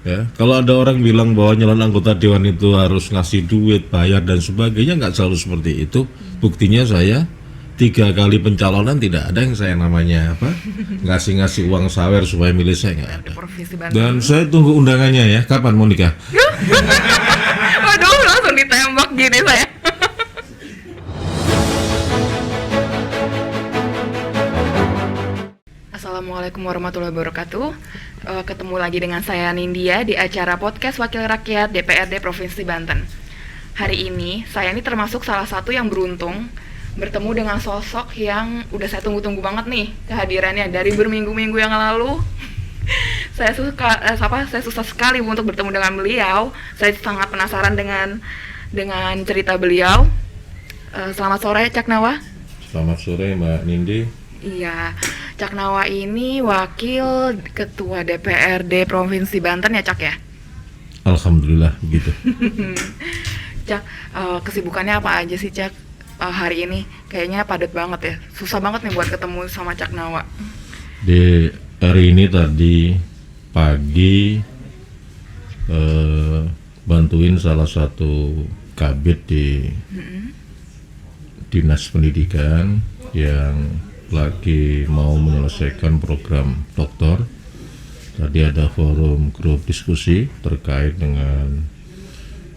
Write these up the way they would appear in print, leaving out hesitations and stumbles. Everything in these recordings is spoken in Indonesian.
Ya, kalau ada orang bilang bahwa nyalon anggota dewan itu harus ngasih duit, bayar dan sebagainya, nggak selalu seperti itu. Buktinya saya 3 kali pencalonan tidak ada yang saya namanya apa ngasih uang sawer supaya milih saya, nggak ada. Provinsi Banten. Dan saya tunggu undangannya ya. Kapan mau nikah? Waduh, langsung ditembak gini saya. Assalamualaikum warahmatullahi wabarakatuh. Ketemu lagi dengan saya Nindya di acara podcast Wakil Rakyat DPRD Provinsi Banten. Hari ini saya ini termasuk salah satu yang beruntung bertemu dengan sosok yang udah saya tunggu-tunggu banget nih kehadirannya dari berminggu-minggu yang lalu. Saya susah sekali untuk bertemu dengan beliau. Saya sangat penasaran dengan cerita beliau. Selamat sore Cak Nawa. Selamat sore Mbak Nindi. Iya, Cak Nawa ini wakil ketua DPRD Provinsi Banten ya Cak ya? Alhamdulillah begitu. Cak, kesibukannya apa aja sih Cak hari ini? Kayaknya padat banget ya, susah banget nih buat ketemu sama Cak Nawa. Di hari ini tadi pagi bantuin salah satu kabid di Dinas Pendidikan yang lagi mau menyelesaikan program doktor. Tadi ada forum grup diskusi terkait dengan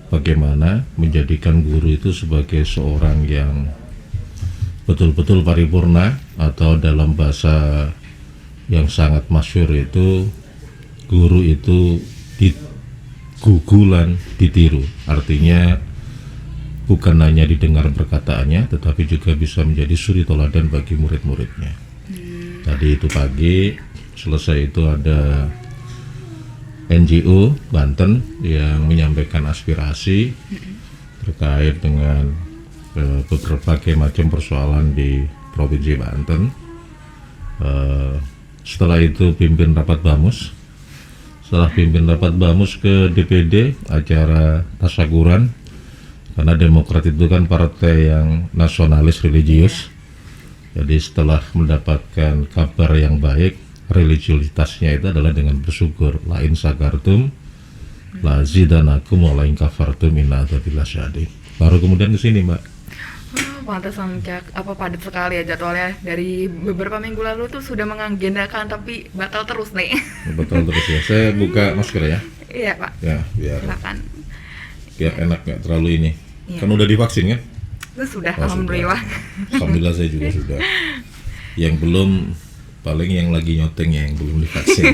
bagaimana menjadikan guru itu sebagai seorang yang betul-betul paripurna, atau dalam bahasa yang sangat masyhur itu guru itu digugulan ditiru. Artinya bukan hanya didengar perkataannya, tetapi juga bisa menjadi suri teladan bagi murid-muridnya. Tadi itu pagi, selesai itu ada NGO Banten yang menyampaikan aspirasi terkait dengan berbagai macam persoalan di Provinsi Banten. Setelah itu pimpin rapat Bamus. Setelah pimpin rapat Bamus ke DPD, acara tasyakuran. Karena Demokrat itu kan partai yang nasionalis religius. Jadi setelah mendapatkan kabar yang baik, religiusitasnya itu adalah dengan bersyukur. La in sakartum la zidanakum wa la in kafartum inna adzabillahi syadid. Baru kemudian ke sini, Mbak. Pantesan Cak, padat sekali ya jadwalnya. Dari beberapa minggu lalu tuh sudah mengagendakan tapi batal terus nih. Betul terus ya. Saya buka masker ya. Iya Pak. Ya, biar Silakan. enak, nggak terlalu ini. Iya. Kan udah divaksin kan? Sudah, Oh, alhamdulillah. sudah. Alhamdulillah saya juga sudah. Yang belum, paling yang lagi nyoteng ya, yang belum divaksin.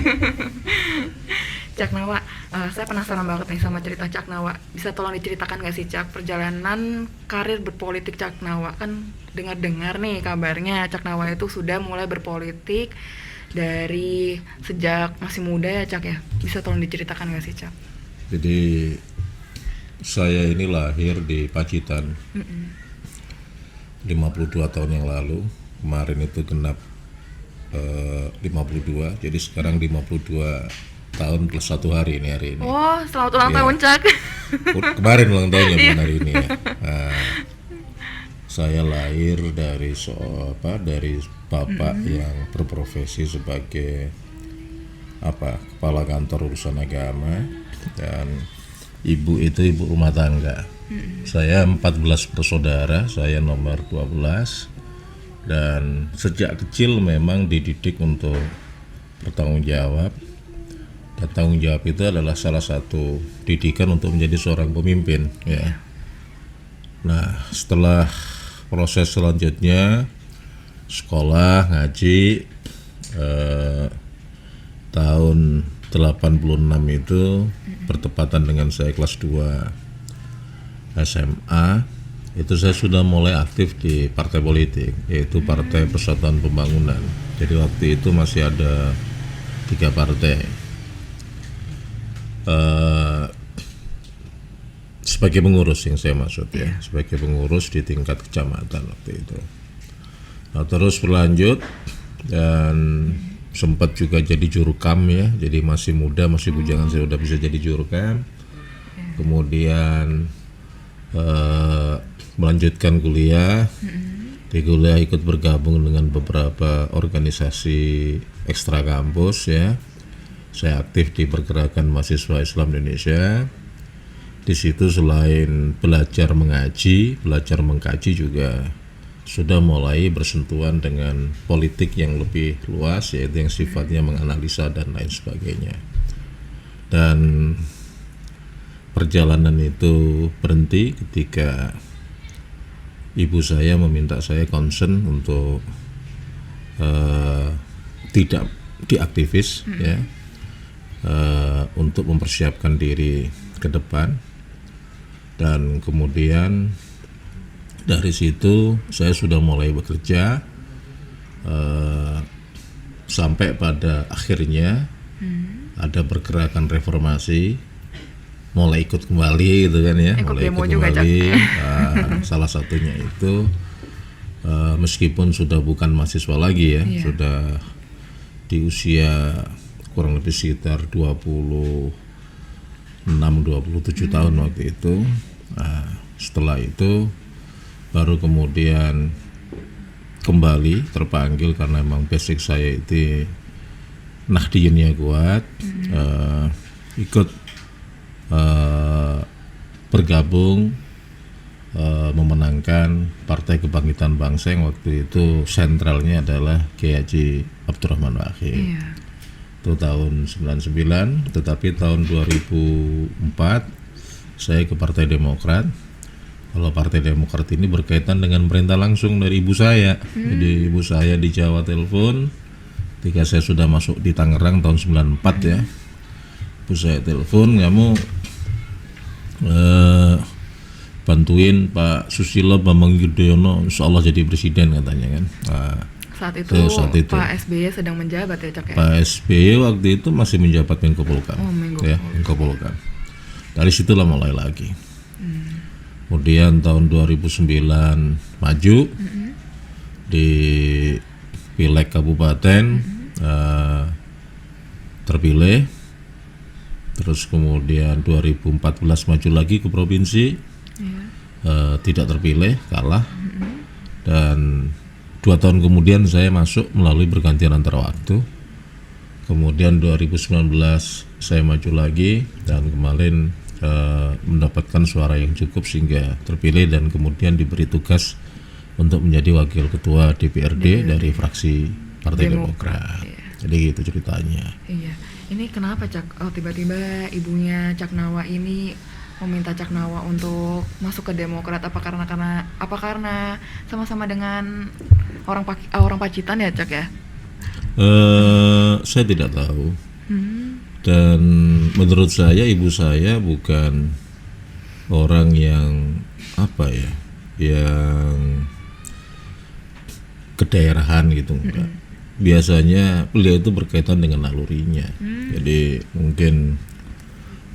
Cak Nawa, saya penasaran banget nih sama cerita Cak Nawa. Bisa tolong diceritakan nggak sih Cak perjalanan karir berpolitik Cak Nawa? Kan dengar-dengar nih kabarnya Cak Nawa itu sudah mulai berpolitik dari sejak masih muda ya Cak ya. Bisa tolong diceritakan nggak sih Cak? Jadi saya ini lahir di Pacitan 52 tahun yang lalu. Kemarin itu genap 52, jadi sekarang 52 tahun plus 1 hari ini hari ini. Oh, selamat ulang Iya. tahun Cak. Kemarin ulang tahunnya bukan hari ini ya. Nah, saya lahir dari dari bapak yang berprofesi sebagai kepala kantor urusan agama, dan ibu itu ibu rumah tangga. Saya 14 bersaudara, saya nomor 12, dan sejak kecil memang dididik untuk bertanggung jawab. Dan tanggung jawab itu adalah salah satu didikan untuk menjadi seorang pemimpin ya. Nah, setelah proses selanjutnya sekolah ngaji, tahun 86 itu bertepatan dengan saya kelas 2 SMA, itu saya sudah mulai aktif di partai politik, yaitu Partai Persatuan Pembangunan. Jadi waktu itu masih ada 3 partai. Sebagai pengurus yang saya maksud ya, sebagai pengurus di tingkat kecamatan waktu itu. Nah, terus berlanjut dan sempat juga jadi jurukam ya, jadi masih muda, masih bujangan saya udah bisa jadi jurukam. Kemudian melanjutkan kuliah. Di kuliah ikut bergabung dengan beberapa organisasi ekstra kampus ya. saya aktif di Pergerakan Mahasiswa Islam Indonesia. Di situ selain belajar mengaji, belajar mengkaji juga sudah mulai bersentuhan dengan politik yang lebih luas, yaitu yang sifatnya menganalisa dan lain sebagainya. Dan perjalanan itu berhenti ketika ibu saya meminta saya concern untuk tidak diaktivis, ya, untuk mempersiapkan diri ke depan. Dan kemudian dari situ saya sudah mulai bekerja sampai pada akhirnya ada pergerakan reformasi, mulai ikut kembali gitu kan ya, mulai ikut kembali. Salah satunya itu meskipun sudah bukan mahasiswa lagi ya, sudah di usia kurang lebih sekitar 26-27 tahun waktu itu. Setelah itu baru kemudian kembali terpanggil karena memang basic saya itu Nahdiyunnya kuat, ikut bergabung memenangkan Partai Kebangkitan Bangsa yang waktu itu sentralnya adalah Kiai Haji Abdurrahman Wahid. Itu tahun 99, tetapi tahun 2004 saya ke Partai Demokrat. Kalau Partai Demokrat ini berkaitan dengan perintah langsung dari ibu saya. Jadi ibu saya di Jawa telepon ketika saya sudah masuk di Tangerang tahun 94 ya. Ibu saya telepon, kamu bantuin Pak Susilo Bambang Yudhoyono insya Allah jadi presiden katanya kan. Saat itu Pak SBY sedang menjabat ya Cak ya? Pak SBY waktu itu masih menjabat Menko Polhukam. Menko Polhukam. Dari situlah mulai lagi. Kemudian tahun 2009 maju di Pileg Kabupaten, terpilih. Terus kemudian 2014 maju lagi ke provinsi, tidak terpilih, kalah. Dan 2 tahun kemudian saya masuk melalui pergantian antar waktu. Kemudian 2019 saya maju lagi dan kemarin mendapatkan suara yang cukup sehingga terpilih dan kemudian diberi tugas untuk menjadi wakil ketua DPRD dari fraksi Partai Demokrat. Jadi gitu ceritanya. Iya. Ini kenapa Cak? Tiba-tiba ibunya Cak Nawa ini meminta Cak Nawa untuk masuk ke Demokrat? Apa karena sama-sama dengan orang Pacitan ya Cak ya? Saya tidak tahu. Dan menurut saya ibu saya bukan orang yang yang kedaerahan gitu, enggak. Biasanya beliau itu berkaitan dengan nalurinya. Jadi mungkin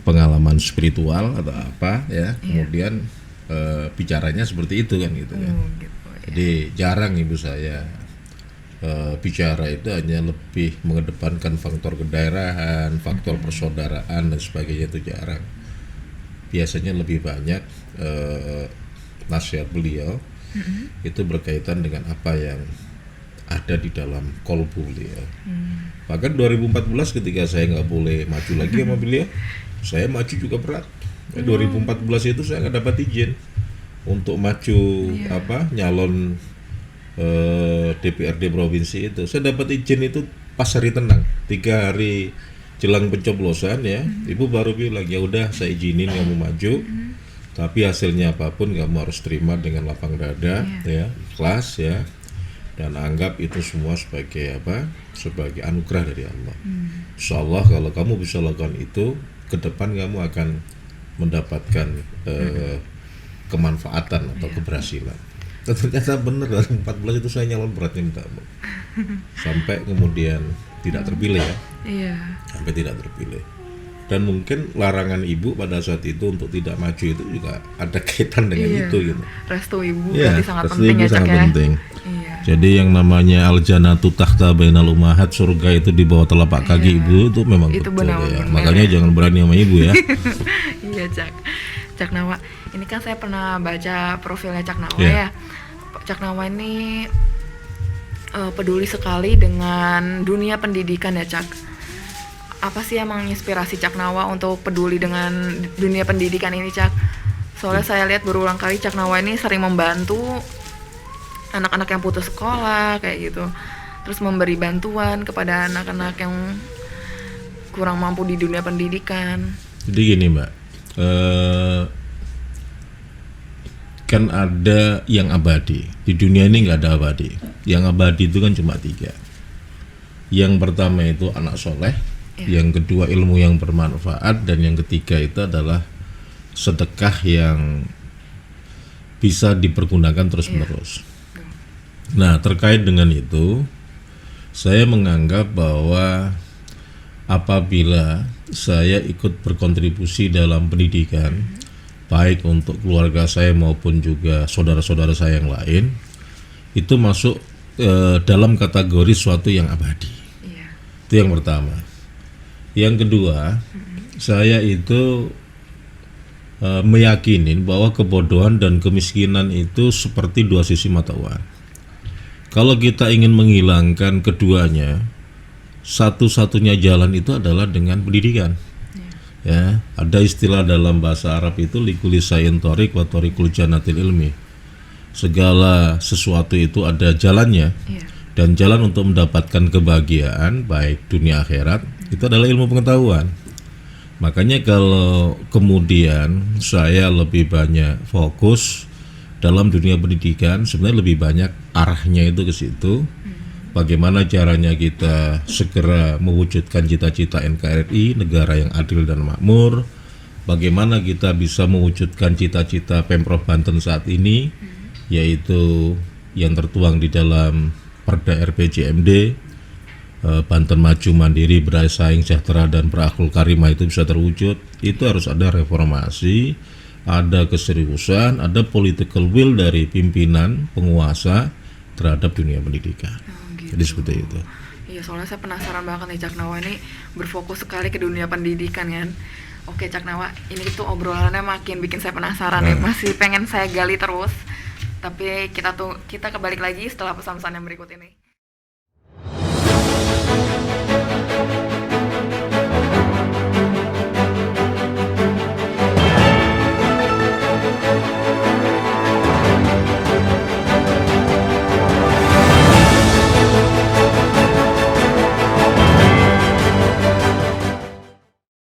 pengalaman spiritual atau apa ya, kemudian bicaranya seperti itu kan gitu kan. Jadi jarang ibu saya bicara itu hanya lebih mengedepankan faktor kedaerahan, faktor persaudaraan dan sebagainya, itu jarang. Biasanya lebih banyak nasihat beliau itu berkaitan dengan apa yang ada di dalam kolbu beliau. Bahkan 2014 ketika saya nggak boleh maju lagi sama beliau, saya maju juga berat. 2014 itu saya nggak dapat izin untuk maju nyalon DPRD provinsi itu. Saya dapat izin itu pas hari tenang, 3 hari jelang pencoblosan ya. Ibu baru bilang ya udah saya izinin kamu maju, tapi hasilnya apapun kamu harus terima dengan lapang dada ya, ikhlas ya, dan anggap itu semua sebagai sebagai anugerah dari Allah. Insyaallah kalau kamu bisa lakukan itu, ke depan kamu akan mendapatkan kemanfaatan atau keberhasilan. Dan ternyata benar, 2014 itu saya nyalon beratnya minta ampun. Sampai kemudian tidak terpilih ya. Sampai tidak terpilih. Dan mungkin larangan ibu pada saat itu untuk tidak maju itu juga ada kaitan dengan itu gitu. Restu ibu berarti sangat penting ya Cak ya. Penting. Jadi yang namanya al-jannatu tahta bainal ummahat, surga itu di bawah telapak kaki ibu, itu memang itu betul ya. Makanya jangan berani sama ibu ya. Iya Cak Nawa. Ini kan saya pernah baca profilnya Cak Nawa ya. Cak Nawa ini peduli sekali dengan dunia pendidikan ya Cak. apa sih yang menginspirasi Cak Nawa untuk peduli dengan dunia pendidikan ini, Cak? Soalnya saya lihat berulang kali Cak Nawa ini sering membantu anak-anak yang putus sekolah kayak gitu, terus memberi bantuan kepada anak-anak yang kurang mampu di dunia pendidikan. Jadi gini Mbak, kan ada yang abadi. Di dunia ini nggak ada abadi. Yang abadi itu kan cuma 3. Yang pertama itu anak soleh, yang kedua ilmu yang bermanfaat, dan yang ketiga itu adalah sedekah yang bisa dipergunakan terus-menerus. Nah, terkait dengan itu, saya menganggap bahwa apabila saya ikut berkontribusi dalam pendidikan, baik untuk keluarga saya maupun juga saudara-saudara saya yang lain, itu masuk dalam kategori suatu yang abadi. Itu yang pertama. Yang kedua, saya itu meyakinin bahwa kebodohan dan kemiskinan itu seperti 2 sisi mata uang. Kalau kita ingin menghilangkan keduanya, satu-satunya jalan itu adalah dengan pendidikan. Ya, ada istilah dalam bahasa Arab itu likuli sayin torik wa torikul janatil ilmi. Segala sesuatu itu ada jalannya. Dan jalan untuk mendapatkan kebahagiaan baik dunia akhirat itu adalah ilmu pengetahuan. Makanya kalau kemudian saya lebih banyak fokus dalam dunia pendidikan, sebenarnya lebih banyak arahnya itu ke situ. Bagaimana caranya kita segera mewujudkan cita-cita NKRI, negara yang adil dan makmur. Bagaimana kita bisa mewujudkan cita-cita Pemprov Banten saat ini, yaitu yang tertuang di dalam Perda RPJMD, Banten Maju Mandiri, Bersaing Sejahtera dan Berakhlak Karimah itu bisa terwujud. Itu harus ada reformasi, ada keseriusan, ada political will dari pimpinan penguasa terhadap dunia pendidikan. Jadi seperti itu. Iya, soalnya saya penasaran banget nih Cak Nawa ini berfokus sekali ke dunia pendidikan kan. Oke Cak Nawa, ini tuh obrolannya makin bikin saya penasaran ya, masih pengen saya gali terus. Tapi kita kebalik lagi setelah pesan-pesan yang berikut ini.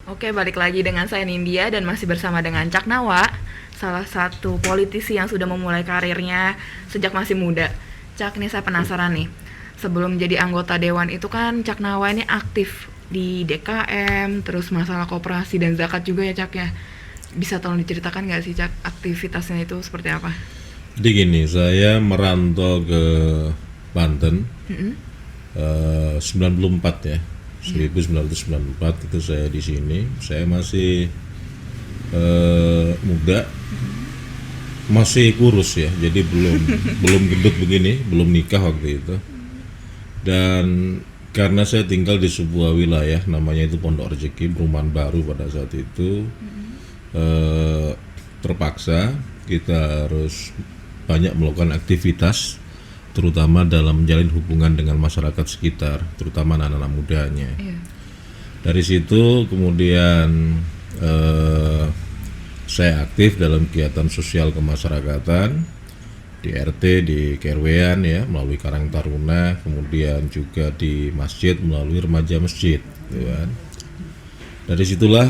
Oke, balik lagi dengan saya Nindya dan masih bersama dengan Cak Nawa, salah satu politisi yang sudah memulai karirnya sejak masih muda. Cak, ini saya penasaran nih. Sebelum jadi anggota dewan itu kan Cak Nawa ini aktif di DKM, terus masalah koperasi dan zakat juga ya Cak ya. Bisa tolong diceritakan nggak sih Cak aktivitasnya itu seperti apa? Jadi gini, saya merantau ke Banten 94 ya. 1994 itu saya di sini. Saya masih muda, masih kurus ya, jadi belum gendut begini, belum nikah waktu itu. Dan karena saya tinggal di sebuah wilayah namanya itu Pondok Rezeki, perumahan baru pada saat itu, terpaksa kita harus banyak melakukan aktivitas, terutama dalam menjalin hubungan dengan masyarakat sekitar, terutama anak-anak mudanya. Dari situ kemudian saya aktif dalam kegiatan sosial kemasyarakatan di RT, di KRW-an ya, melalui Karang Taruna, kemudian juga di masjid melalui remaja masjid, gitu kan. Dari situlah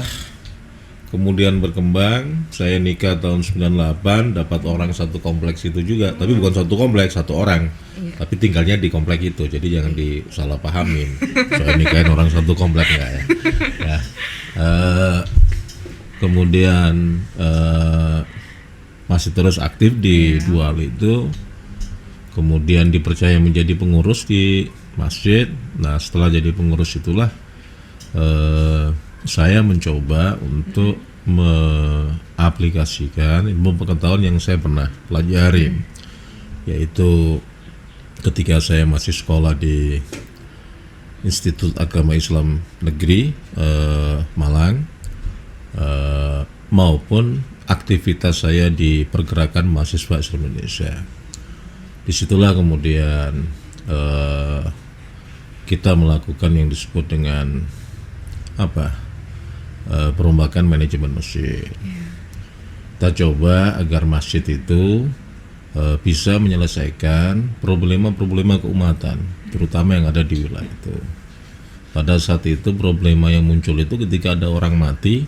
kemudian berkembang, saya nikah tahun 98, dapat orang satu kompleks itu juga, tapi bukan satu kompleks, satu orang, tapi tinggalnya di kompleks itu, jadi jangan disalah pahamin, saya nikahin orang satu kompleks enggak ya. Kemudian masih terus aktif di dua hal itu, kemudian dipercaya menjadi pengurus di masjid. Nah setelah jadi pengurus itulah saya mencoba untuk mengaplikasikan ilmu pengetahuan yang saya pernah pelajari, yaitu ketika saya masih sekolah di Institut Agama Islam Negeri Malang, maupun aktivitas saya di pergerakan mahasiswa Islam Indonesia. Disitulah kemudian kita melakukan yang disebut dengan perombakan manajemen masjid. Kita coba agar masjid itu bisa menyelesaikan problema-problema keumatan, terutama yang ada di wilayah itu. Pada saat itu problema yang muncul itu ketika ada orang mati,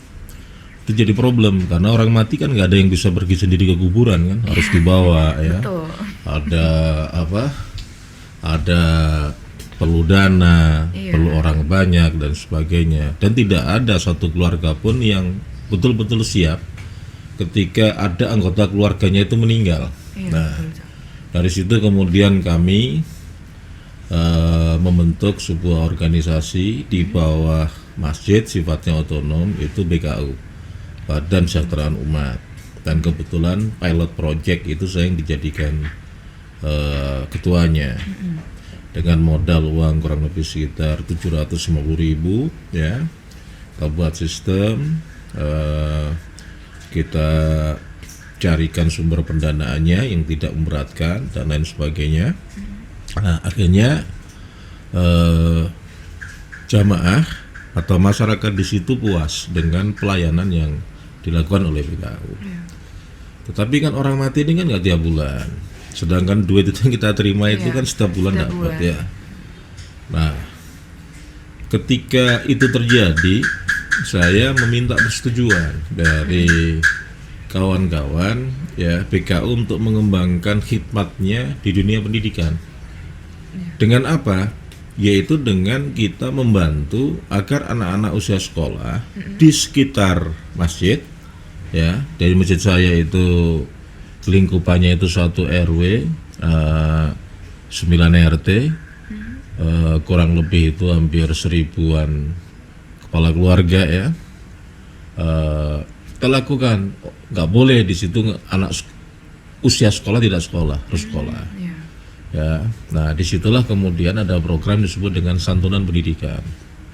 itu jadi problem karena orang mati kan nggak ada yang bisa pergi sendiri ke kuburan kan, harus dibawa ya. Betul. Ada perlu dana, perlu orang banyak dan sebagainya, dan tidak ada satu keluarga pun yang betul-betul siap ketika ada anggota keluarganya itu meninggal. Nah, dari situ kemudian kami membentuk sebuah organisasi di bawah masjid sifatnya otonom, itu BKU, Badan Kesejahteraan Umat, dan kebetulan pilot project itu saya yang dijadikan ketuanya dengan modal uang kurang lebih sekitar 750.000 ya. Kita buat sistem, kita carikan sumber pendanaannya yang tidak memberatkan dan lain sebagainya. Nah, akhirnya jamaah atau masyarakat di situ puas dengan pelayanan yang dilakukan oleh BKU. Tetapi kan orang mati ini kan nggak tiap bulan, sedangkan duit itu yang kita terima itu kan setiap bulan dapat ya. Nah, ketika itu terjadi, saya meminta persetujuan dari kawan-kawan ya BKU untuk mengembangkan khidmatnya di dunia pendidikan. Dengan apa? Yaitu dengan kita membantu agar anak-anak usia sekolah di sekitar masjid ya, dari masjid saya itu lingkupannya itu 1 RW 9 RT, kurang lebih itu hampir 1000-an kepala keluarga ya. Kita lakukan, nggak boleh di situ anak usia sekolah tidak sekolah, harus sekolah. Ya, nah disitulah kemudian ada program disebut dengan santunan pendidikan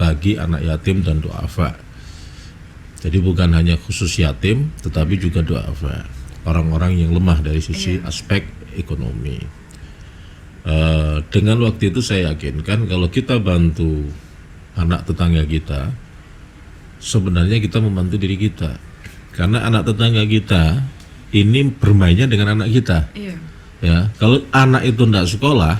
bagi anak yatim dan duafa. Jadi bukan hanya khusus yatim, tetapi juga duafa, orang-orang yang lemah dari sisi aspek ekonomi. Dengan waktu itu saya yakinkan kalau kita bantu anak tetangga kita, sebenarnya kita membantu diri kita, karena anak tetangga kita ini bermainnya dengan anak kita. Ya, kalau anak itu tidak sekolah,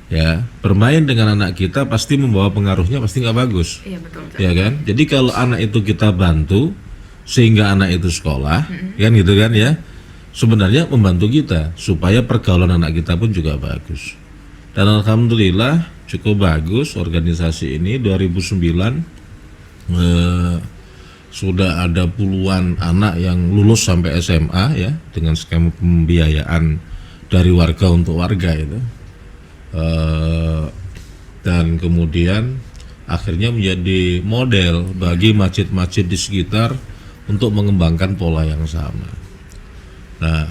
ya bermain dengan anak kita pasti membawa pengaruhnya pasti nggak bagus. Betul. Ya kan? Jadi kalau anak itu kita bantu sehingga anak itu sekolah, kan gitu kan ya, sebenarnya membantu kita supaya pergaulan anak kita pun juga bagus. Dan alhamdulillah cukup bagus organisasi ini. 2009 sudah ada puluhan anak yang lulus sampai SMA ya, dengan skema pembiayaan dari warga untuk warga itu, dan kemudian akhirnya menjadi model bagi masjid-masjid di sekitar untuk mengembangkan pola yang sama. Nah,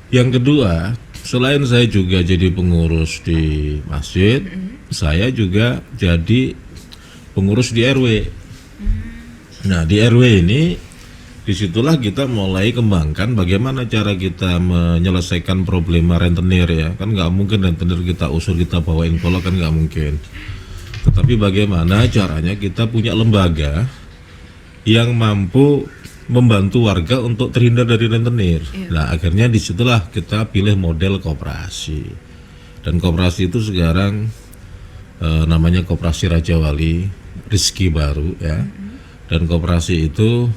yang kedua, selain saya juga jadi pengurus di masjid, saya juga jadi pengurus di RW. Nah, di RW ini disitulah kita mulai kembangkan bagaimana cara kita menyelesaikan problema rentenir ya. Kan nggak mungkin rentenir kita usur, kita bawain kolak, kan nggak mungkin. Tetapi bagaimana caranya kita punya lembaga yang mampu membantu warga untuk terhindar dari rentenir. Nah, akhirnya disitulah kita pilih model koperasi. Dan koperasi itu sekarang namanya Koperasi Raja Wali Rizki Baru ya. Dan koperasi itu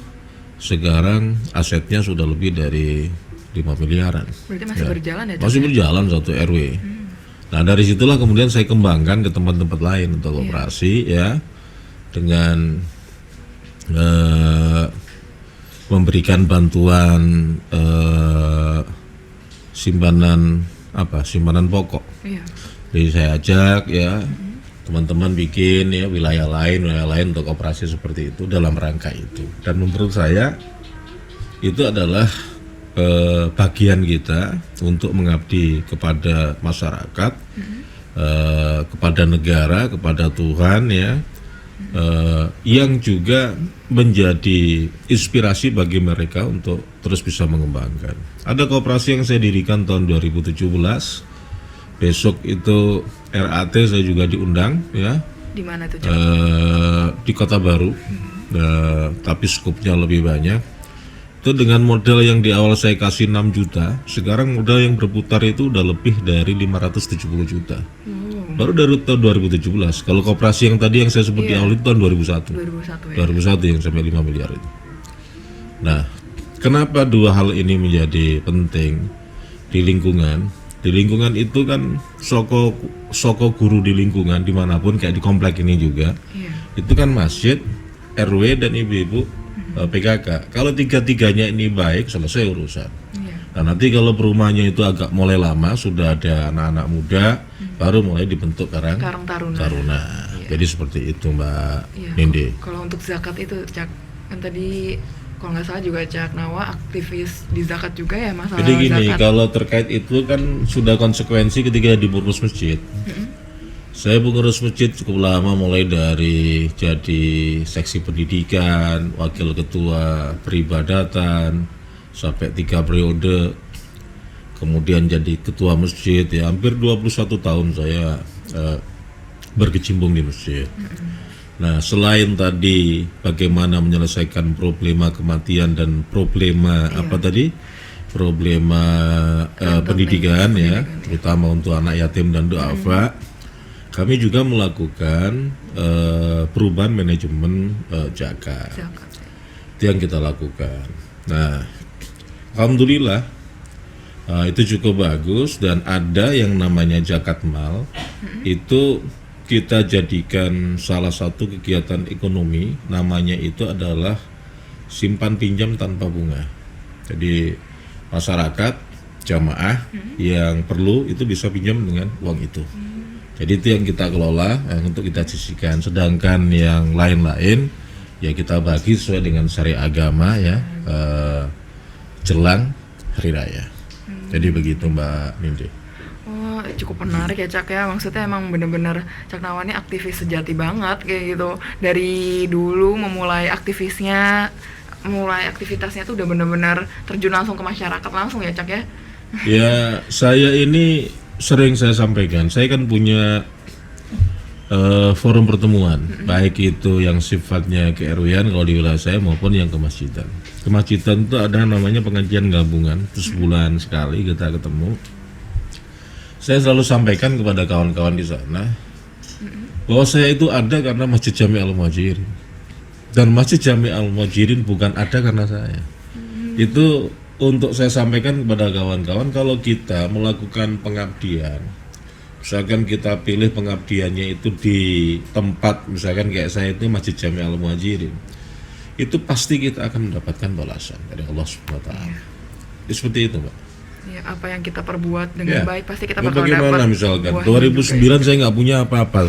sekarang asetnya sudah lebih dari 5 miliaran. Berarti masih berjalan ya? Masih berjalan satu RW. Nah, dari situlah kemudian saya kembangkan ke tempat-tempat lain untuk koperasi ya, dengan memberikan bantuan simpanan pokok. Jadi saya ajak ya teman-teman bikin ya wilayah lain untuk operasi seperti itu dalam rangka itu. Dan menurut saya itu adalah bagian kita untuk mengabdi kepada masyarakat, kepada negara, kepada Tuhan ya, yang juga menjadi inspirasi bagi mereka untuk terus bisa mengembangkan. Ada koperasi yang saya dirikan tahun 2017. Besok itu RAT saya juga diundang ya. Di mana tuh, Cak? Di Kota Baru, tapi skupnya lebih banyak. Itu dengan modal yang di awal saya kasih 6 juta, sekarang modal yang berputar itu udah lebih dari 570 juta. Baru dari tahun 2017. Kalau koperasi yang tadi yang saya sebut di awal itu tahun 2001. 2001 ya. 2001 yang sampai 5 miliar itu. Nah, kenapa dua hal ini menjadi penting di lingkungan? Di lingkungan itu kan soko guru di lingkungan dimanapun kayak di komplek ini juga, itu kan masjid, RW dan ibu-ibu PKK. Kalau tiga-tiganya ini baik, selesai urusan. Nah, nanti kalau perumahannya itu agak mulai lama, sudah ada anak-anak muda, baru mulai dibentuk Karang Taruna. Jadi seperti itu, Mbak Nindi. Kalau untuk zakat itu, Cak, kan tadi kalau nggak salah juga Cak Nawa aktivis di zakat juga ya, masalah Jadi gini, zakat. kalau terkait itu kan sudah konsekuensi ketika di pengurus masjid. Saya pengurus masjid cukup lama, mulai dari jadi seksi pendidikan, wakil ketua peribadatan, sampai 3 periode. Kemudian jadi ketua masjid, ya hampir 21 tahun saya berkecimpung di masjid. Nah, selain tadi bagaimana menyelesaikan problema kematian dan problema problema pendidikan ya, terutama untuk anak yatim dan duafa, kami juga melakukan perubahan manajemen zakat. Itu yang kita lakukan. Nah, alhamdulillah itu cukup bagus, dan ada yang namanya zakat mal. Itu kita jadikan salah satu kegiatan ekonomi, namanya itu adalah simpan pinjam tanpa bunga. Jadi masyarakat jamaah yang perlu itu bisa pinjam dengan uang itu. Jadi itu yang kita kelola untuk kita sisihkan. Sedangkan yang lain-lain ya kita bagi sesuai dengan syariat agama ya, jelang hari raya. Jadi begitu, Mbak Nindi. Oh, cukup menarik ya, Cak ya. Maksudnya emang bener-bener Cak Nawa ini aktivis sejati banget kayak gitu. Dari dulu mulai aktivitasnya tuh udah bener-bener terjun langsung ke masyarakat langsung ya, Cak ya. Ya, saya ini sering saya sampaikan, saya kan punya forum pertemuan, baik itu yang sifatnya ke-RW-an kalau di wilayah saya maupun yang kemasjidan. Kemasjidan itu ada namanya pengajian gabungan, itu sebulan sekali kita ketemu. Saya selalu sampaikan kepada kawan-kawan di sana bahwa saya itu ada karena Masjid Jami Al-Muhajirin, dan Masjid Jami Al-Muhajirin bukan ada karena saya. Itu untuk saya sampaikan kepada kawan-kawan, kalau kita melakukan pengabdian, misalkan kita pilih pengabdiannya itu di tempat, misalkan kayak saya itu Masjid Jami Al-Muhajirin, itu pasti kita akan mendapatkan balasan dari Allah Subhanahu wa taala. Seperti itu, Mbak. Ya, apa yang kita perbuat dengan baik pasti kita bakal bagaimana dapat. Misalkan 2009 saya nggak punya apa-apa.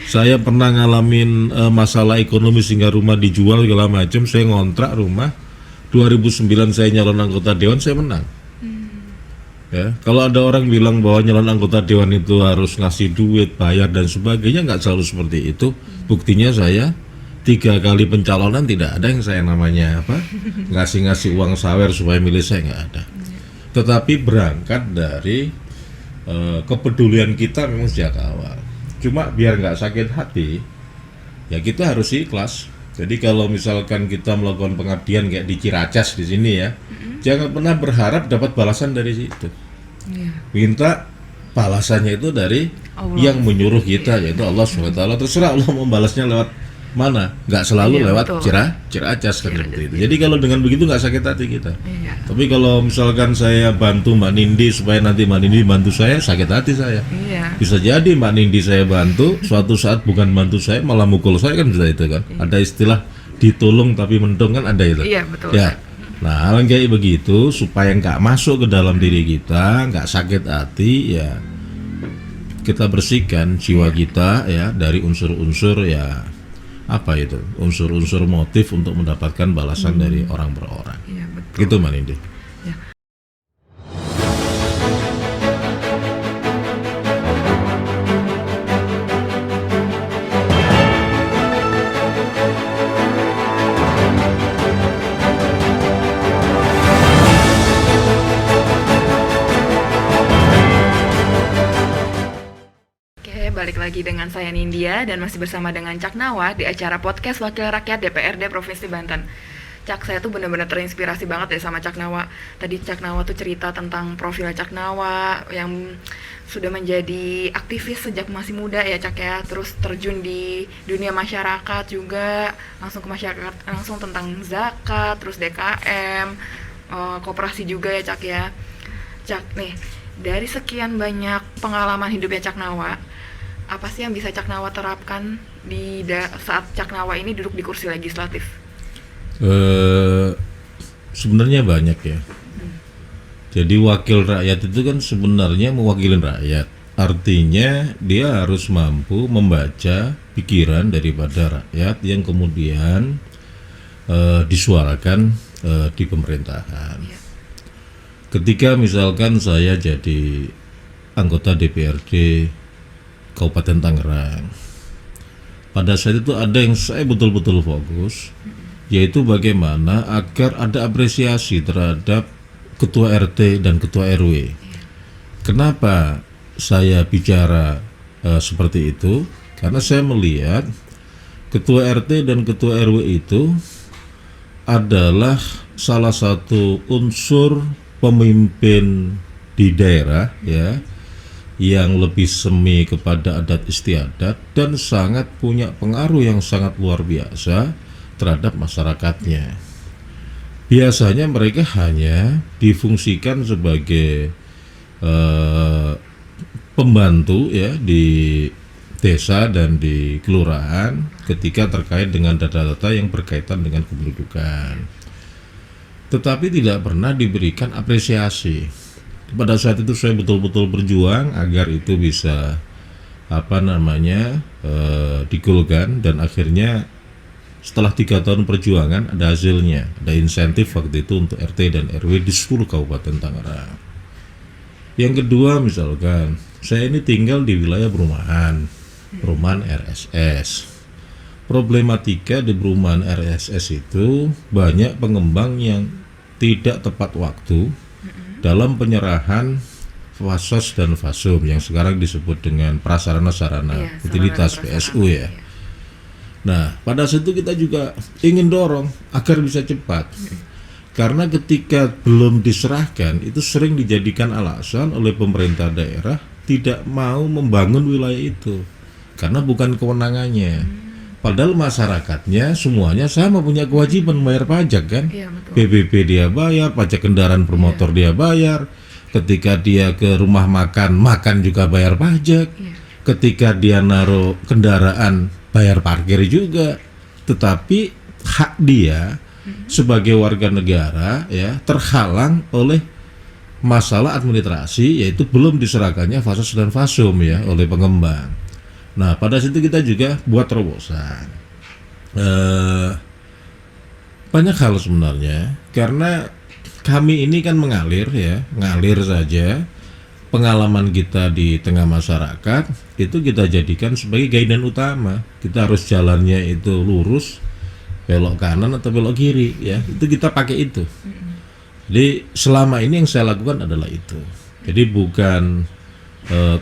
Saya pernah ngalamin masalah ekonomi sehingga rumah dijual segala macam, saya ngontrak rumah. 2009 saya nyalon anggota dewan, saya menang. Ya, kalau ada orang bilang bahwa nyalon anggota dewan itu harus ngasih duit, bayar dan sebagainya, nggak selalu seperti itu. Buktinya saya 3 kali pencalonan tidak ada yang saya namanya ngasih uang sawer supaya milih saya, nggak ada. Tetapi berangkat dari kepedulian kita memang sejak awal. Cuma biar nggak sakit hati, ya kita harus ikhlas. Jadi kalau misalkan kita melakukan pengabdian kayak di Ciracas di sini ya, jangan pernah berharap dapat balasan dari situ. Minta balasannya itu dari Allah, yang menyuruh kita, yaitu Allah SWT. Terserah Allah membalasnya lewat mana, nggak selalu lewat Ciracas kan seperti itu. Jadi kalau dengan begitu nggak sakit hati kita. Tapi kalau misalkan saya bantu Mbak Nindi supaya nanti Mbak Nindi bantu saya, sakit hati saya. Bisa jadi Mbak Nindi saya bantu, suatu saat bukan bantu saya malah mukul saya, kan bisa itu kan. Ada istilah ditolong tapi mendong kan, ada itu. Iya, betul. Ya. Nah, hal kayak begitu supaya nggak masuk ke dalam diri kita, nggak sakit hati ya. Kita bersihkan jiwa kita ya dari unsur-unsur ya, apa itu, unsur-unsur motif untuk mendapatkan balasan dari orang per orang. Iya, betul. Gitu, Mbak Nindi. Ya. Oke, balik lagi dengan saya Nindya dan masih bersama dengan Cak Nawa di acara podcast Wakil Rakyat DPRD Provinsi Banten. Cak, saya tuh benar-benar terinspirasi banget deh sama Cak Nawa. Tadi Cak Nawa tuh cerita tentang profil Cak Nawa yang sudah menjadi aktivis sejak masih muda ya Cak ya. Terus terjun di dunia masyarakat juga, langsung ke masyarakat, langsung tentang zakat, terus DKM, koperasi juga ya Cak ya. Cak nih, dari sekian banyak pengalaman hidupnya Cak Nawa, apa sih yang bisa Cak Nawa terapkan di saat Cak Nawa ini duduk di kursi legislatif? Sebenarnya banyak ya. Jadi wakil rakyat itu kan sebenarnya mewakili rakyat. Artinya dia harus mampu membaca pikiran daripada rakyat yang kemudian disuarakan di pemerintahan. Ketika misalkan saya jadi anggota DPRD Kabupaten Tangerang, pada saat itu ada yang saya betul-betul fokus, yaitu bagaimana agar ada apresiasi terhadap ketua RT dan ketua RW. Kenapa saya bicara seperti itu? Karena saya melihat ketua RT dan ketua RW itu adalah salah satu unsur pemimpin di daerah ya, yang lebih semi kepada adat istiadat dan sangat punya pengaruh yang sangat luar biasa terhadap masyarakatnya. Biasanya mereka hanya difungsikan sebagai pembantu ya di desa dan di kelurahan ketika terkait dengan data-data yang berkaitan dengan kependudukan. Tetapi tidak pernah diberikan apresiasi. Pada saat itu saya betul-betul berjuang agar itu bisa digolkan, dan akhirnya setelah 3 tahun perjuangan ada hasilnya, ada insentif waktu itu untuk RT dan RW di 10 Kabupaten Tangerang. Yang kedua, misalkan saya ini tinggal di wilayah perumahan RSS. Problematika di perumahan RSS itu banyak pengembang yang tidak tepat waktu dalam penyerahan fasos dan fasum yang sekarang disebut dengan prasarana-sarana utilitas PSU ya. Nah, pada saat itu kita juga ingin dorong agar bisa cepat. Karena ketika belum diserahkan, itu sering dijadikan alasan oleh pemerintah daerah tidak mau membangun wilayah itu. Karena bukan kewenangannya. Padahal masyarakatnya semuanya sama punya kewajiban membayar pajak kan? Iya, betul. PBB dia bayar, pajak kendaraan bermotor dia bayar. Ketika dia ke rumah makan juga bayar pajak. Ketika dia naruh kendaraan bayar parkir juga, tetapi hak dia sebagai warga negara ya terhalang oleh masalah administrasi, yaitu belum diserahkannya fasos dan fasum ya oleh pengembang. Nah, pada situ kita juga buat terobosan banyak hal sebenarnya, karena kami ini kan mengalir saja. Pengalaman kita di tengah masyarakat itu kita jadikan sebagai guideline utama. Kita harus jalannya itu lurus, belok kanan atau belok kiri ya. Itu kita pakai itu. Jadi selama ini yang saya lakukan adalah itu. Jadi bukan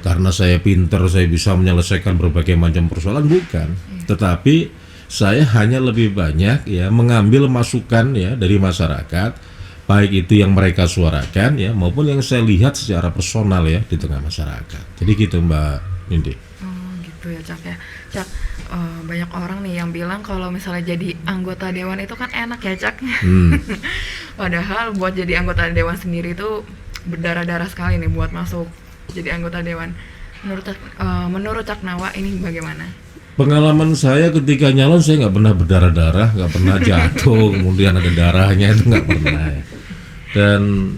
karena saya pintar saya bisa menyelesaikan berbagai macam persoalan, bukan. Tetapi saya hanya lebih banyak ya mengambil masukan ya dari masyarakat, baik itu yang mereka suarakan ya maupun yang saya lihat secara personal ya di tengah masyarakat. Jadi gitu Mbak Nindi. Oh gitu ya Cak ya. Cak, banyak orang nih yang bilang kalau misalnya jadi anggota dewan itu kan enak ya Cak. Padahal buat jadi anggota dewan sendiri itu berdarah-darah sekali nih buat masuk jadi anggota dewan. Menurut Cak Nawa ini bagaimana? Pengalaman saya ketika nyalon, saya nggak pernah berdarah-darah, nggak pernah jatuh kemudian ada darahnya, itu nggak pernah ya. Dan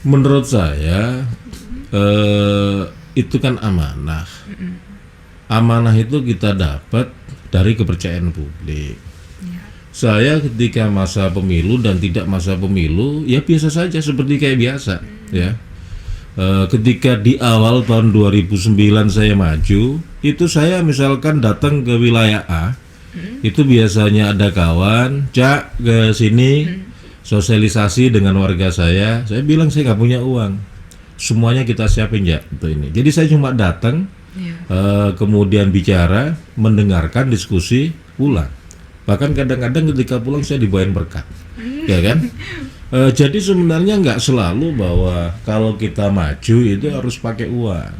menurut saya itu kan amanah. Amanah itu kita dapat dari kepercayaan publik. Saya ketika masa pemilu dan tidak masa pemilu ya biasa saja seperti kayak biasa ya. Ketika di awal tahun 2009 saya maju, itu saya misalkan datang ke wilayah A, itu biasanya ada kawan, Cak ke sini sosialisasi dengan warga saya bilang saya nggak punya uang, semuanya kita siapin ya untuk ini. Jadi saya cuma datang, kemudian bicara, mendengarkan, diskusi, pulang. Bahkan kadang-kadang ketika pulang saya dibawain berkat, ya kan? Jadi sebenarnya nggak selalu bahwa kalau kita maju itu harus pakai uang,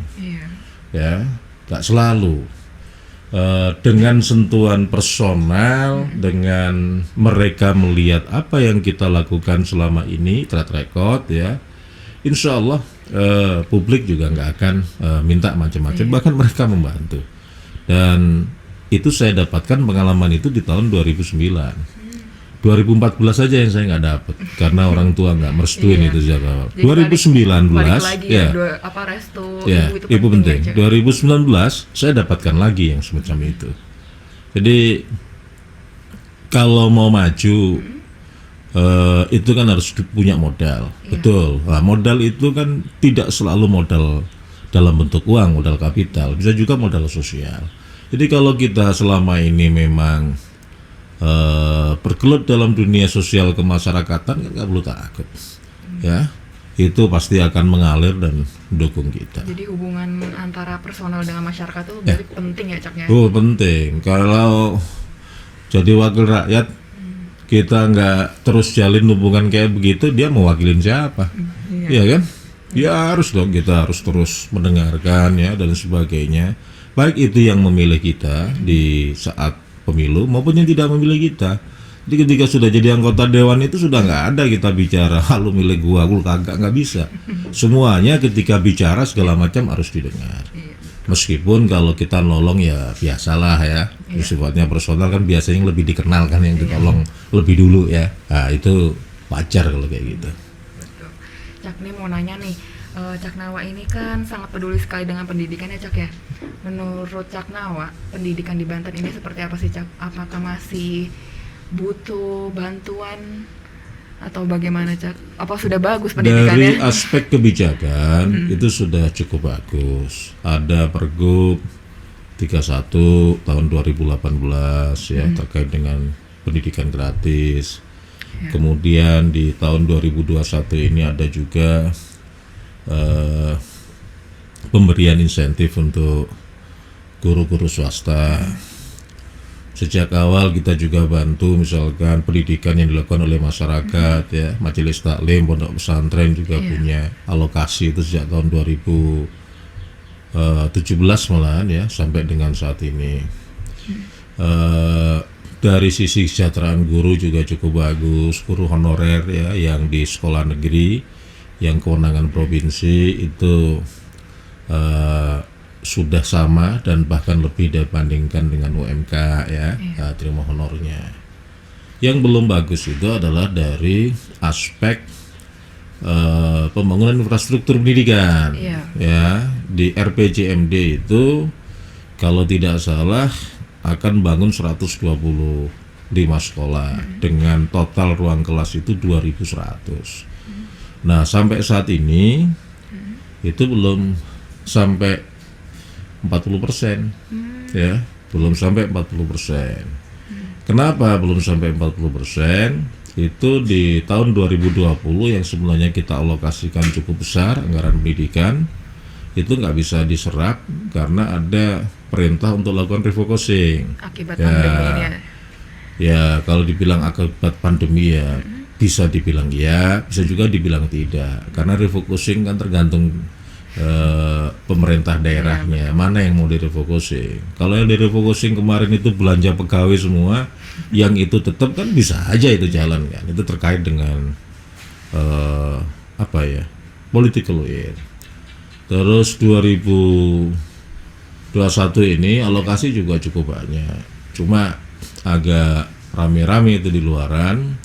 ya, nggak selalu. Dengan sentuhan personal, dengan mereka melihat apa yang kita lakukan selama ini, track record, ya, insya Allah publik juga nggak akan minta macam-macam, bahkan mereka membantu. Dan itu saya dapatkan pengalaman itu di tahun 2009. 2014 saja yang saya nggak dapat karena orang tua nggak merestuin itu sejak awal. 2019 ya, restu ibu penting. 2019 saya dapatkan lagi yang semacam itu. Jadi kalau mau maju itu kan harus punya modal, betul. Nah, modal itu kan tidak selalu modal dalam bentuk uang, modal kapital, bisa juga modal sosial. Jadi kalau kita selama ini memang bergelut dalam dunia sosial kemasyarakatan, kan nggak perlu takut, ya, itu pasti akan mengalir dan mendukung kita. Jadi hubungan antara personal dengan masyarakat itu berarti penting ya, Cak, ya? Penting. Kalau jadi wakil rakyat kita nggak terus jalin hubungan kayak begitu, dia mau wakilin siapa? Iya kan? Ya harus dong, kita harus terus mendengarkan, ya, dan sebagainya. Baik itu yang memilih kita di saat pemilu maupun yang tidak memilih kita. Jadi ketika sudah jadi anggota dewan itu sudah nggak ada kita bicara lu milih gua kagak, nggak bisa. Semuanya ketika bicara segala macam harus didengar. Meskipun kalau kita nolong ya biasalah, ya, sifatnya personal kan biasanya yang lebih dikenal kan, yang ditolong lebih dulu, ya. Nah, itu wajar kalau kayak gitu. Betul. Cak, nih mau nanya nih, Cak Nawa ini kan sangat peduli sekali dengan pendidikan, ya, Cak, ya. Menurut Cak Nawa, pendidikan di Banten ini seperti apa sih, Cak? Apakah masih butuh bantuan atau bagaimana, Cak? Apa sudah bagus pendidikannya? Dari aspek kebijakan itu sudah cukup bagus. Ada Pergub 31 tahun 2018, ya, terkait dengan pendidikan gratis. Kemudian di tahun 2021 ini ada juga pemberian insentif untuk guru-guru swasta. Sejak awal kita juga bantu misalkan pendidikan yang dilakukan oleh masyarakat, ya, majelis taklim, pondok pesantren juga punya alokasi itu sejak tahun 2017 malahan, ya, sampai dengan saat ini. Dari sisi kesejahteraan guru juga cukup bagus. Guru honorer, ya, yang di sekolah negeri yang kewenangan provinsi itu sudah sama dan bahkan lebih dibandingkan dengan UMK, ya, terima honornya. Yang belum bagus itu adalah dari aspek pembangunan infrastruktur pendidikan, ya. Di RPJMD itu kalau tidak salah akan bangun 125 sekolah dengan total ruang kelas itu 2.100. Nah, sampai saat ini itu belum sampai 40%, ya, belum sampai 40%. Kenapa belum sampai 40%? Itu di tahun 2020 yang sebenarnya kita alokasikan cukup besar anggaran pendidikan itu nggak bisa diserap karena ada perintah untuk lakukan refocusing. Akibat pandemi ini, ya. Ya, kalau dibilang akibat pandemi, ya, bisa dibilang ya, bisa juga dibilang tidak. Karena refocusing kan tergantung pemerintah daerahnya, mana yang mau direfocusing. Kalau yang direfocusing kemarin itu belanja pegawai semua, yang itu tetap kan bisa aja itu jalan kan. Itu terkait dengan political will. Terus 2021 ini alokasi juga cukup banyak. Cuma agak rame-rame itu di luaran.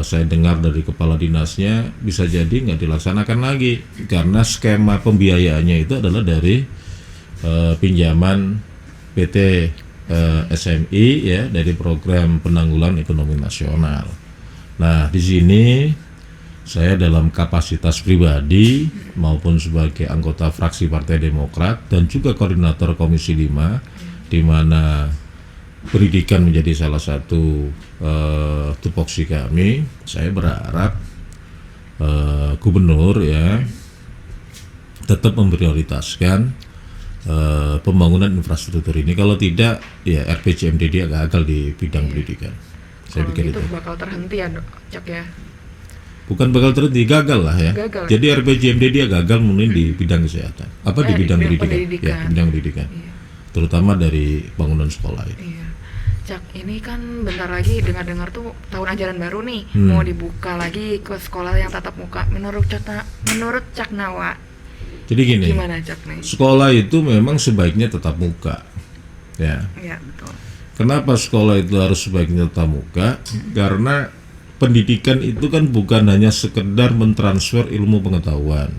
Saya dengar dari kepala dinasnya bisa jadi nggak dilaksanakan lagi karena skema pembiayaannya itu adalah dari pinjaman PT SMI, ya, dari program penanggulangan ekonomi nasional. Nah, di sini saya dalam kapasitas pribadi maupun sebagai anggota fraksi Partai Demokrat dan juga koordinator Komisi 5, di mana pendidikan menjadi salah satu tupoksi kami. Saya berharap gubernur, ya, tetap memprioritaskan pembangunan infrastruktur ini. Kalau tidak, ya RPJMD dia gagal di bidang pendidikan. Saya Kalau pikir gitu itu. bakal terhenti ya Cak ya. Bukan bakal terhenti, gagal lah ya. Gagal. Jadi RPJMD dia gagal mungkin di bidang kesehatan. Apa di bidang pendidikan? pendidikan. Ya, bidang pendidikan. Iya. Terutama dari bangunan sekolah itu. Iya. Cak, ini kan bentar lagi dengar-dengar tuh tahun ajaran baru nih, mau dibuka lagi ke sekolah yang tatap muka. Menurut Cak Nawa, Jadi gini, gimana Cak nih? sekolah itu memang sebaiknya tetap muka. Ya. Iya, betul. Kenapa sekolah itu harus sebaiknya tatap muka? Karena pendidikan itu kan bukan hanya sekedar mentransfer ilmu pengetahuan,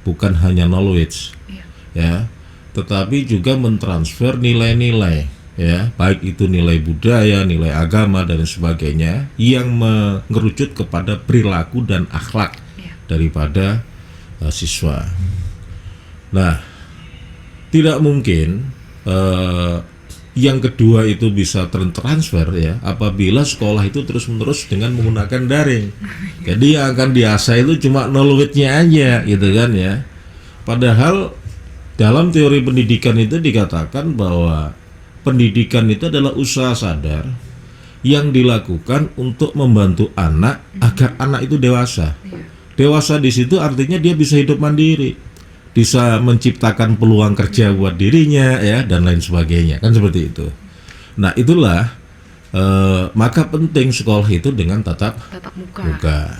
bukan hanya knowledge, Iya. ya, tetapi juga mentransfer nilai-nilai, ya, baik itu nilai budaya, nilai agama dan sebagainya yang mengerucut kepada perilaku dan akhlak Iya. daripada siswa. Nah, tidak mungkin yang kedua itu bisa tertransfer ya apabila sekolah itu terus-menerus dengan menggunakan daring. Jadi yang akan diasah itu cuma knowledge-nya aja gitu kan ya. Padahal dalam teori pendidikan itu dikatakan bahwa pendidikan itu adalah usaha sadar yang dilakukan untuk membantu anak agar anak itu dewasa. Dewasa di situ artinya dia bisa hidup mandiri, bisa menciptakan peluang kerja buat dirinya ya dan lain sebagainya, kan seperti itu. Nah itulah maka penting sekolah itu dengan tatap muka.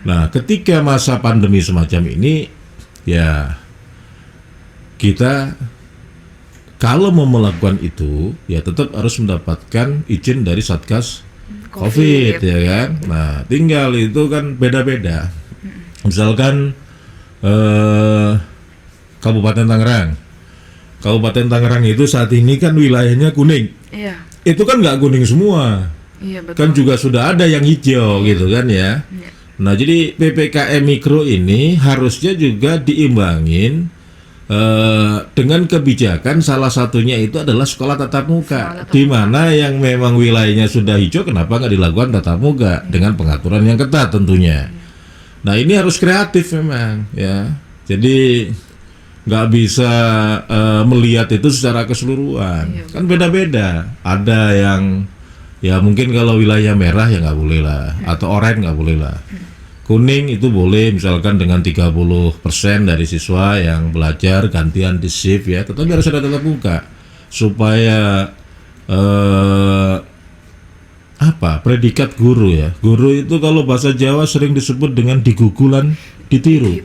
Nah ketika masa pandemi semacam ini ya kita kalau mau melakukan itu ya tetap harus mendapatkan izin dari Satgas COVID ya kan. Nah tinggal itu kan beda-beda. Misalkan Kabupaten Tangerang itu saat ini kan wilayahnya kuning. Iya. Itu kan nggak kuning semua. Iya, betul. Kan juga sudah ada yang hijau gitu kan ya. Iya. Nah jadi PPKM mikro ini harusnya juga diimbangin dengan kebijakan salah satunya itu adalah sekolah tatap muka. Di mana yang memang wilayahnya sudah hijau kenapa nggak dilakukan tatap muka dengan pengaturan yang ketat tentunya. Nah ini harus kreatif memang ya. Jadi nggak bisa melihat itu secara keseluruhan. Kan beda-beda. Ada yang ya mungkin kalau wilayah merah ya nggak boleh lah, atau oranye nggak boleh lah. Kuning itu boleh misalkan dengan 30% dari siswa yang belajar gantian di shift ya, tetapi harus ada tatap muka supaya predikat guru ya. Guru itu kalau bahasa Jawa sering disebut dengan digugulan ditiru.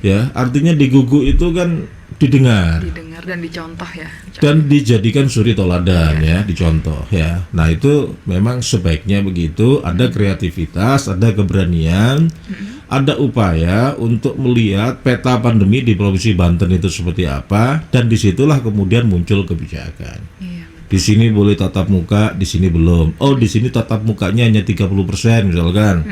Ya, artinya digugu itu kan didengar dan dicontoh ya. Dan dijadikan suri toladan ya, dicontoh ya. Nah, itu memang sebaiknya begitu, ada kreativitas, ada keberanian, ada upaya untuk melihat peta pandemi di Provinsi Banten itu seperti apa dan disitulah kemudian muncul kebijakan. Di sini boleh tatap muka, di sini belum. Oh, di sini tatap mukanya hanya 30% misalkan.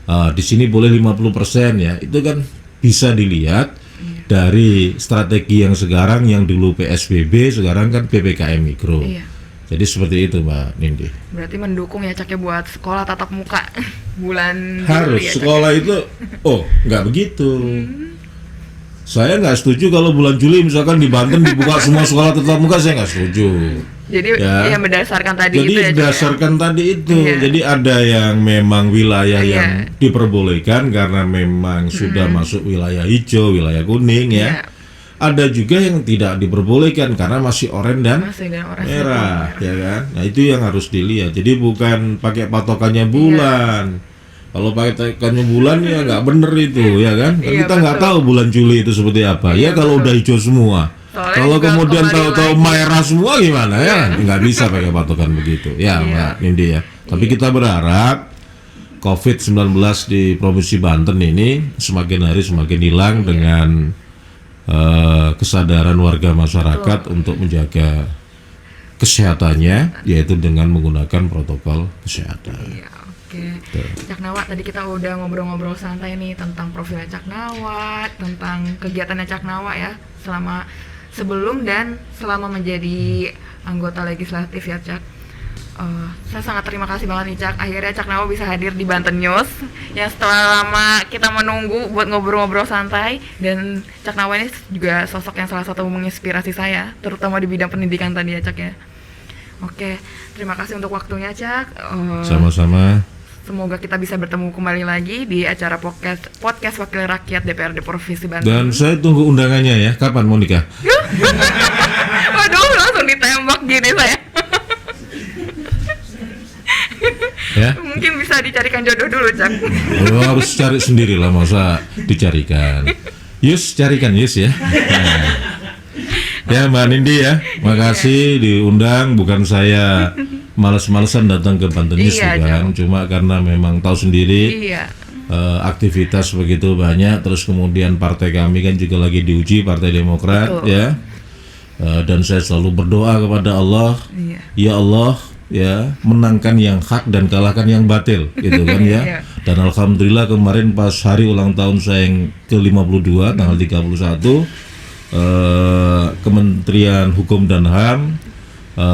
Di sini boleh 50% ya. Itu kan bisa dilihat dari strategi yang sekarang yang dulu PSBB sekarang kan PPKM mikro. Jadi seperti itu Mbak Nindi. Berarti mendukung ya Cak ya buat sekolah tatap muka bulan harus Juli ya, sekolah Cak? itu nggak begitu. Saya nggak setuju kalau bulan Juli misalkan di Banten dibuka semua sekolah tatap muka, saya nggak setuju. Jadi ya berdasarkan tadi Jadi itu ya. berdasarkan tadi itu. Jadi ada yang memang wilayah yang diperbolehkan karena memang sudah masuk wilayah hijau, wilayah kuning ya. Ada juga yang tidak diperbolehkan karena masih oranye dan merah ya kan. Nah itu yang harus dilihat. Jadi bukan pakai patokannya bulan. Kalau pakai patokannya bulan ya nggak bener itu ya kan. Kita nggak tahu bulan Juli itu seperti apa. Ya kalau udah hijau semua. Kalau kemudian tahu-tahu merah semua gimana ya? Nggak bisa pakai patokan begitu. Ya Mbak Nindi ya. Tapi kita berharap COVID-19 di Provinsi Banten ini semakin hari semakin hilang dengan kesadaran warga masyarakat untuk menjaga kesehatannya, yaitu dengan menggunakan protokol kesehatan. Oke. Cak Nawa, tadi kita udah ngobrol-ngobrol santai nih tentang profilnya Cak Nawa, tentang kegiatannya Cak Nawa ya sebelum dan selama menjadi anggota legislatif ya Cak. Saya sangat terima kasih banget nih Cak. Akhirnya Cak Nawa bisa hadir di Banten News. Yang setelah lama kita menunggu buat ngobrol-ngobrol santai. Dan Cak Nawa ini juga sosok yang salah satu menginspirasi saya, terutama di bidang pendidikan tadi ya Cak ya. Oke, terima kasih untuk waktunya Cak. Sama-sama. Semoga kita bisa bertemu kembali lagi di acara podcast Wakil Rakyat DPRD Provinsi Banten. Dan saya tunggu undangannya ya. Kapan mau nikah? Waduh, langsung ditembak gini saya. Ya? Mungkin bisa dicarikan jodoh dulu, Cak. Oh, harus cari sendiri lah, masa dicarikan. Yus, carikan Yus ya. Nah. Ya Mbak Nindi ya, makasih diundang. Bukan saya males-malesan datang ke Banten News Iya, bukan, cuma karena memang tahu sendiri Iya. aktivitas begitu banyak. Terus kemudian partai kami kan juga lagi diuji, Partai Demokrat. Betul. Ya. Dan saya selalu berdoa kepada Allah, Iya. ya Allah, ya menangkan yang hak dan kalahkan yang batil, gitu kan ya. Iya. Dan alhamdulillah kemarin pas hari ulang tahun saya yang ke-52 tanggal 31, Kementerian Hukum dan HAM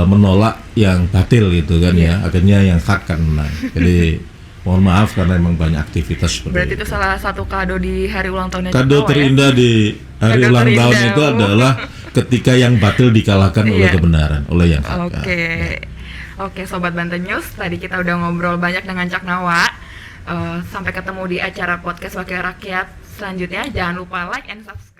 menolak yang batil gitu kan ya. Akhirnya yang hak kan menang. Jadi mohon maaf karena memang banyak aktivitas seperti Berarti itu salah satu kado di hari ulang tahunnya Cak Kado Nawa, terindah di hari Kado ulang terindah. tahun itu adalah ketika yang batil dikalahkan oleh Iya. kebenaran, oleh yang hak. Oke. Oke, Sobat Banten News, tadi kita udah ngobrol banyak dengan Cak Nawa. Sampai ketemu di acara podcast Wakil Rakyat selanjutnya. Jangan lupa like and subscribe.